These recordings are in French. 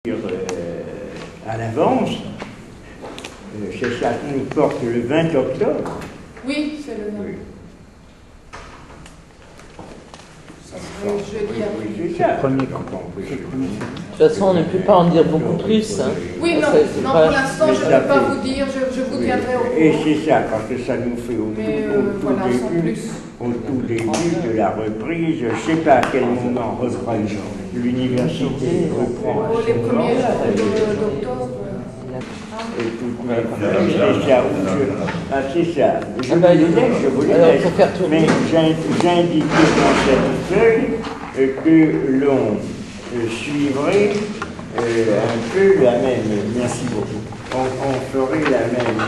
À l'avance, c'est ça qui nous porte le 20 octobre. Oui, c'est le 20. Oui. Ça serait jeudi après. Oui, c'est ça. Premier coup. De toute façon, on ne peut pas en dire beaucoup plus. Hein. Oui, non, non pour l'instant, je ne peux pas vous dire, je vous tiendrai au courant. Et c'est ça, parce que ça nous fait au tout début de la reprise, je ne sais pas à quel moment reprend l'université, reprend les premiers jours d'octobre. Et tout, c'est ça. Je vous laisse. Mais j'ai indiqué dans cette feuille que l'on suivrait un peu la même. Merci beaucoup. On ferait la même.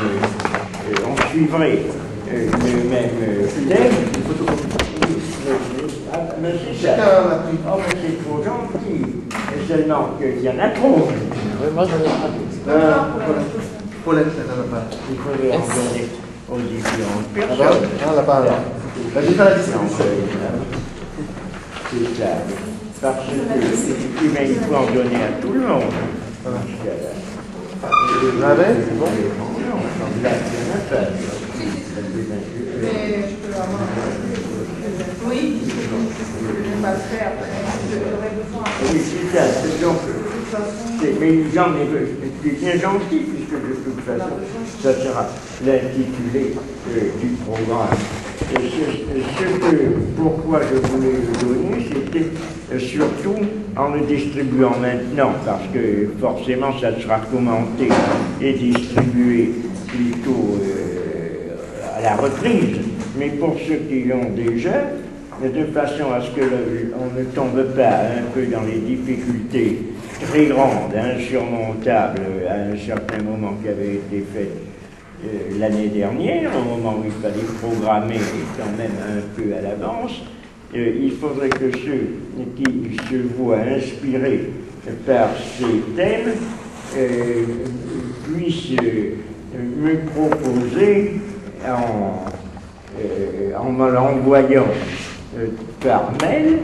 On suivrait le même thème. Mais c'est ça. Oh, mais c'est trop gentil. Seulement qu'il y en a trop. Moi, j'en ai pas. Paulette, elle n'en a pas. Il faudrait en donner aux différentes personnes. Ah, elle n'a pas. J'ai fait la distribution. C'est ça. Parce que il faut en donner à tout le monde. Vous l'avez? C'est bon? Là, il y en a pas. Mais je peux avoir. Oui, je passerai après. J'aurai besoin. Oui, c'est ça. Donc, mais j'en ai bien gentil, puisque de toute façon, ça sera l'intitulé du programme. Pourquoi je voulais le donner, c'était surtout en le distribuant maintenant, parce que forcément ça sera commenté et distribué plutôt à la reprise, mais pour ceux qui l'ont déjà, de façon à ce qu'on ne tombe pas un peu dans les difficultés très grandes, insurmontables, à un certain moment qui avait été fait l'année dernière, au moment où il fallait programmer quand même un peu à l'avance. Il faudrait que ceux qui se voient inspirés par ces thèmes puissent me proposer en me l'envoyant par mail,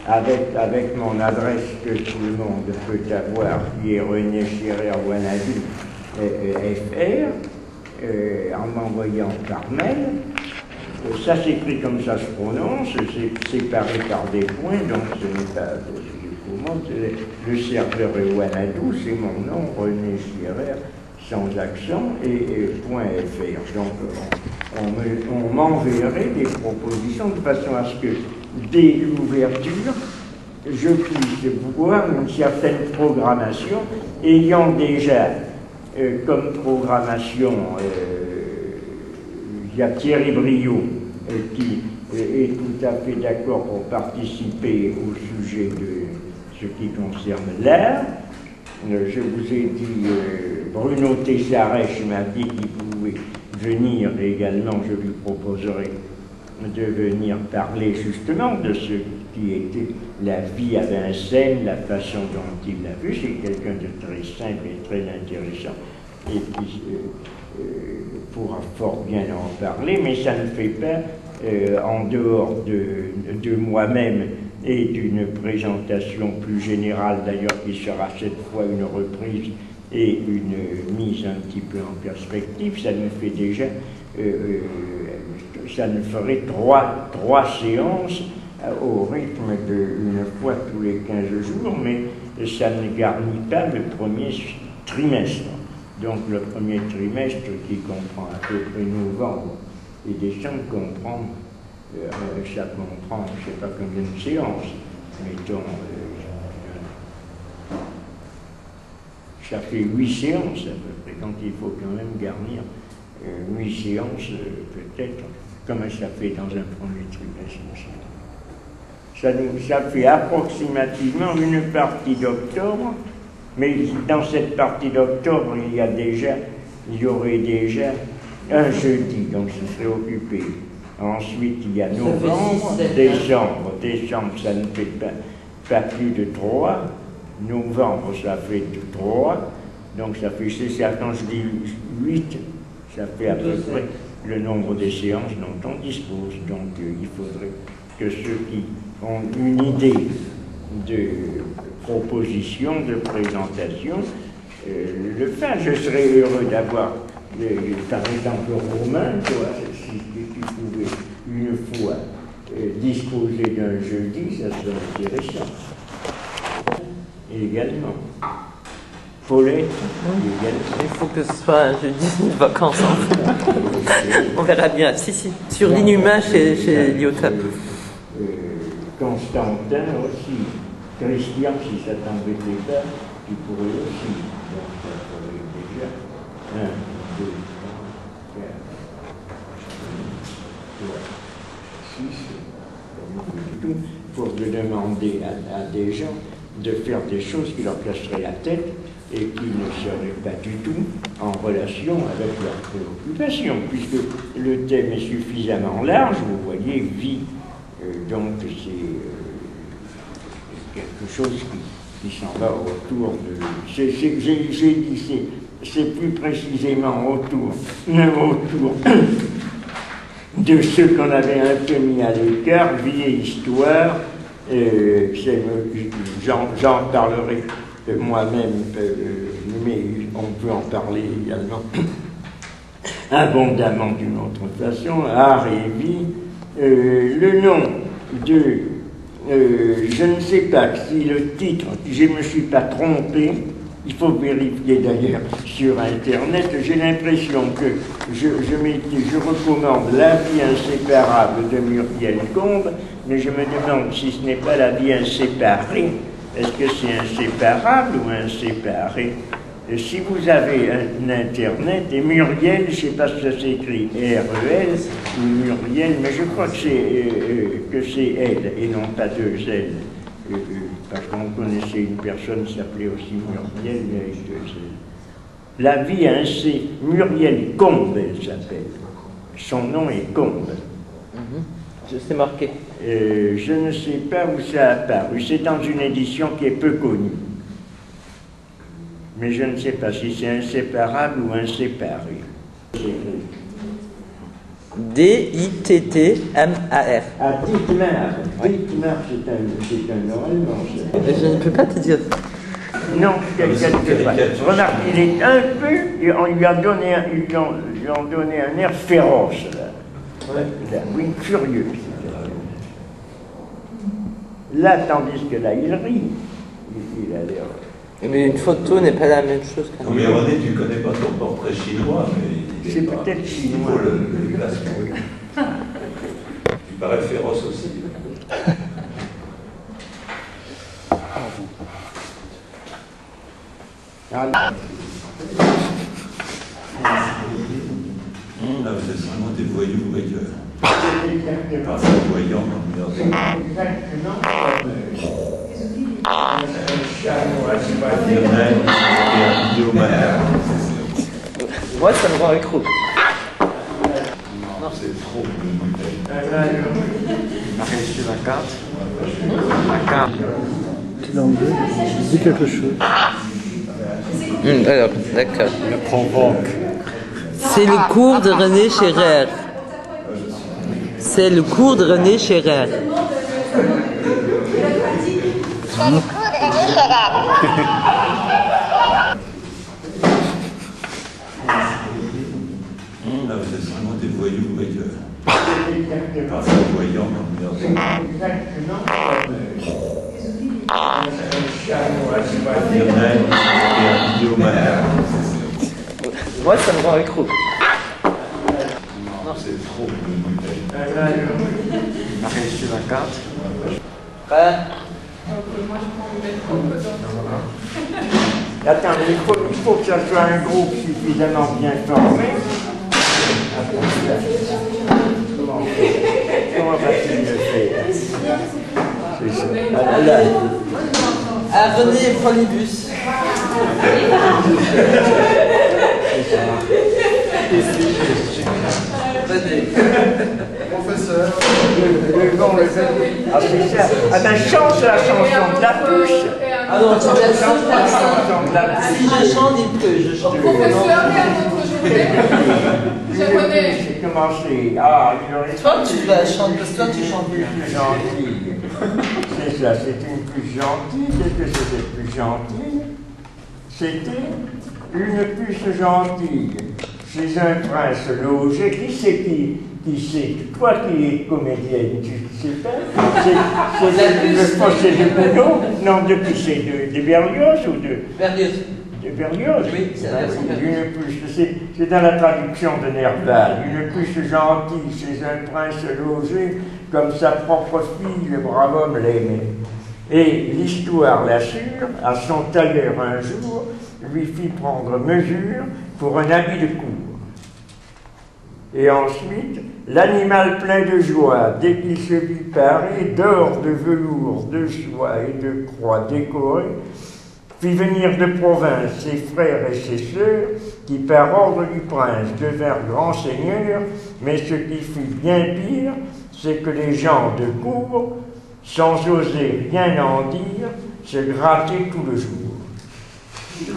avec mon adresse que tout le monde peut avoir, qui est René Scherer Wanadou FR, en m'envoyant par mail. Ça s'écrit comme ça se prononce, c'est séparé par des points, donc ce n'est pas comment, le serveur est Wanadou, c'est mon nom, René Scherer, sans accent, et .fr. Donc on m'enverrait des propositions de façon à ce que, dès l'ouverture, je puisse voir une certaine programmation, ayant déjà comme programmation, il y a Thierry Briot qui est tout à fait d'accord pour participer au sujet de ce qui concerne l'art. Je vous ai dit, Bruno Tessarèche m'a dit qu'il pouvait venir également, je lui proposerai de venir parler justement de ce qui était la vie à Vincennes, la façon dont il l'a vu. C'est quelqu'un de très simple et très intéressant et qui pourra fort bien en parler, mais ça ne fait pas, en dehors de moi-même et d'une présentation plus générale, d'ailleurs qui sera cette fois une reprise et une mise un petit peu en perspective, ça nous fait déjà, ça nous ferait trois séances au rythme d'une fois tous les 15 jours, mais ça ne garnit pas le premier trimestre. Donc le premier trimestre qui comprend à peu près novembre et décembre comprend, ça comprend, je ne sais pas combien de séances, mettons, ça fait 8 séances à peu près, donc il faut quand même garnir 8 séances peut-être, comme ça fait dans un premier trimestre aussi. Ça fait approximativement une partie d'octobre, mais dans cette partie d'octobre, il y aurait déjà un jeudi, donc ce serait occupé. Ensuite, il y a novembre, décembre. Décembre, ça ne fait pas plus de 3. Novembre, ça fait 3. Donc ça fait, quand je dis 8, ça fait à peu près le nombre de séances dont on dispose. Donc il faudrait que ceux qui ont une idée de proposition de présentation le faire. Je serais heureux d'avoir, par exemple, Romain, toi, si tu pouvais une fois disposer d'un jeudi, ça serait intéressant. Également. Paulette, également. Il faut que ce soit un jeudi de vacances. On verra bien. Si, si. Sur l'Inhumain chez Lyotard. Constantin aussi. Christian, si ça t'embêtait pas, tu pourrais aussi. Donc ça ferait déjà 1, 2, 3, 4, 5, 6, pour demander à des gens de faire des choses qui leur casseraient la tête et qui ne seraient pas du tout en relation avec leurs préoccupations, puisque le thème est suffisamment large, vous voyez, vie, donc c'est quelque chose qui s'en va autour de... J'ai dit, c'est plus précisément autour de ce qu'on avait un peu mis à l'écart, vie et histoire. J'en parlerai moi-même, mais on peut en parler également abondamment d'une autre façon. Art et vie. Le nom de... je ne sais pas si le titre, je ne me suis pas trompé, il faut vérifier d'ailleurs sur Internet, j'ai l'impression que je recommande La vie inséparable de Muriel Combe, mais je me demande si ce n'est pas La vie inséparée. Est-ce que c'est inséparable ou inséparé? Si vous avez un Internet, et Muriel, je ne sais pas si ça s'écrit R-E-L ou Muriel, mais je crois que c'est elle et non pas 2 L. Parce qu'on connaissait une personne qui s'appelait aussi Muriel, mais avec 2 L. La vie, Muriel Combe, elle s'appelle. Son nom est Combe. C'est marqué. Je ne sais pas où ça a apparu. C'est dans une édition qui est peu connue. Mais je ne sais pas si c'est inséparable ou inséparé. D-I-T-T-M-A-R. Ah, Dietmar. Dietmar, c'est un nom allemand. Je ne peux pas te dire. Non, quelque part. Remarque, il est un peu... On lui a donné ils lui ont donné un air féroce, là. Ouais. Là, oui, furieux. Là, tandis que là, il rit. Il a l'air... Mais une photo n'est pas la même chose qu'un... Non mais René, tu connais pas ton portrait chinois, mais... C'est peut-être chinois. Il faut le classement. Tu parais féroce aussi. Ah, Là, vous êtes vraiment des voyous rigueurs. Pas des voyants comme Lionel et Guillaume. Moi, ça me rend accro. Non, c'est trop. Marie, sur la carte. La carte. Tu l'enleves, dis quelque chose. Alors, d'accord. La provoque. C'est le cours de René Scherrer. C'est le cours de René Scherrer. Là, vous êtes vraiment des voyous rigueurs. Pas des voyants comme Lionel et Guillaume. Moi, ça me rend accro. Non, c'est trop. Marie, sur la carte. Ok, moi je prends une belle photo. attends, il faut que ça soit un groupe suffisamment bien formé. Comment va-t-il le faire? C'est ça. Ah, là. Ah, René et Polybus. Professeur. Ah, c'est ça. Ah ben, chante la chanson de la puce. Ah non, tu Chante la chanson de la puce. Si je chante, il peut, je chante. Professeur, et un autre journée. Japonais. C'est commencé. Ah, il aurait... Toi, tu vas chanter, parce que toi, tu chantes bien. Gentil. C'est ça? C'était une puce gentille. Qu'est-ce que c'est cette puce gentille? C'était une puce gentille chez un prince logé. Qui c'est qui c'est? Toi qui es comédienne, tu sais pas? Je pense que c'est de Gounod. Non, de qui c'est? De Berlioz ou de... Berlioz. De Berlioz? Oui, c'est la version Berlioz. Une puce, c'est dans la traduction de Nerval. Une puce gentille chez un prince logé, comme sa propre fille, le brave homme l'aimait. Et l'histoire l'assure, à son tailleur un jour, lui fit prendre mesure pour un habit de cour. Et ensuite, l'animal plein de joie, dès qu'il se vit paré d'or, de velours, de soie et de croix décorées, fit venir de province ses frères et ses sœurs, qui par ordre du prince devinrent grands seigneurs, mais ce qui fut bien pire, c'est que les gens de cour, sans oser rien en dire, se grattaient tout le jour.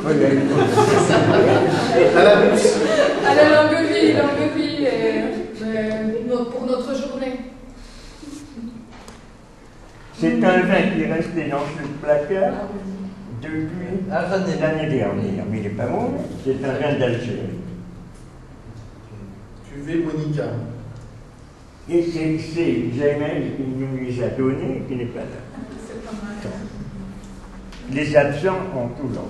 À la bouche. À la longue vie, pour notre journée. C'est un vin qui est resté dans ce placard depuis l'année dernière, mais il n'est pas bon, c'est un vin d'Algérie. Cuvée Monica. Et c'est Jamel qui nous les a donnés, qui n'est pas là. C'est pas mal. Les absents ont toujours.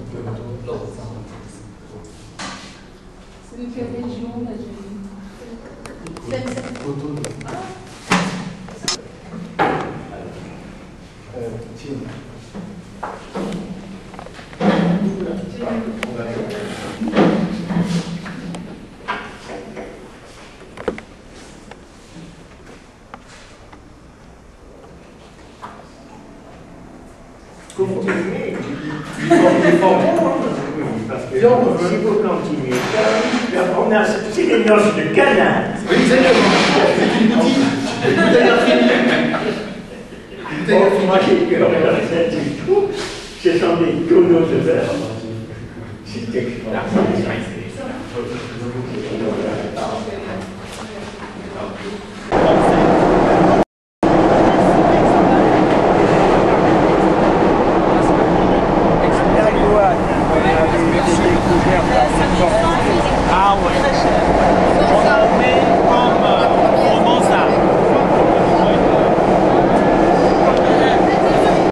C'est de quelle région d'Algérie? Continuez. Parce que si vous continuez, c'est les noces de Cana. Oui, exactement. C'est une boutique. Une bouteille infinie. Une bouteille infinie. Moi, j'ai peur de la recette du tout. Ce sont des tonneaux de verre. C'est extraordinaire. Ah ouais.